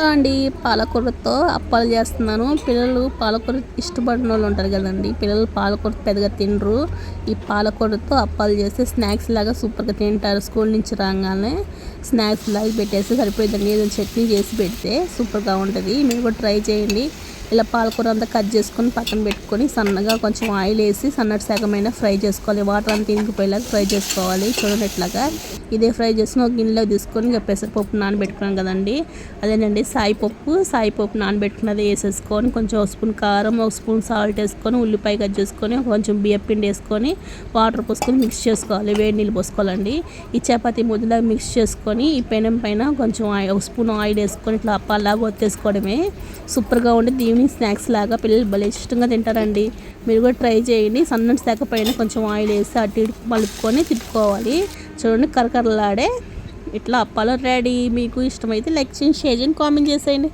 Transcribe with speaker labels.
Speaker 1: అండి పాలకూరతో అప్పాలు చేస్తున్నాను. పిల్లలు పాలకూర ఇష్టపడిన వాళ్ళు ఉంటారు కదండి. పిల్లలు పాలకూర పెద్దగా తినరు. ఈ పాలకూరతో అప్పాలు చేస్తే స్నాక్స్ లాగా సూపర్గా తింటారు. స్కూల్ నుంచి రాగానే స్నాక్స్ లాగా పెట్టేస్తే సరిపోయిందండి. ఏదైనా చట్నీ చేసి పెడితే సూపర్గా ఉంటుంది. మీరు కూడా ట్రై చేయండి. ఇలా పాలకూర అంతా కట్ చేసుకొని పక్కన పెట్టుకొని సన్నగా కొంచెం ఆయిల్ వేసి సన్నటి సగమైన ఫ్రై చేసుకోవాలి. వాటర్ అంతా ఇంకిపోయేలాగా ఫ్రై చేసుకోవాలి. చూడండి ఇట్లాగా ఇదే ఫ్రై చేసుకుని ఒక గిన్నెలో తీసుకొని ఇంకా పెసరపప్పు నానబెట్టుకున్నాం కదండి. అదేనండి సాయిపప్పు నానబెట్టుకున్నది వేసేసుకొని కొంచెం ఒక స్పూన్ కారం, ఒక స్పూన్ సాల్ట్ వేసుకొని ఉల్లిపాయ కట్ చేసుకొని కొంచెం బియ్యం పిండి వేసుకొని వాటర్ పోసుకొని మిక్స్ చేసుకోవాలి. వేడి నీళ్ళు పోసుకోవాలండి. ఈ చపాతీ ముద్దలాగా మిక్స్ చేసుకొని ఈ పెనం పైన కొంచెం ఒక స్పూన్ ఆయిల్ వేసుకొని ఇట్లా అప్పాలాగా ఒత్తేసుకోవడమే. సూపర్గా ఉండి ఈవినింగ్ స్నాక్స్ లాగా పిల్లలు భలే ఇష్టంగా తింటారండి. మీరు కూడా ట్రై చేయండి. సన్నటి శాఖ పైన కొంచెం ఆయిల్ వేసి అటు ఇటు మలుపుకొని తిప్పుకోవాలి. చూడండి కరకరలాడే ఇట్లా అప్పాలు రెడీ. మీకు ఇష్టమైతే లైక్ చేయండి, షేర్ చేయండి, కామెంట్ చేసేయండి.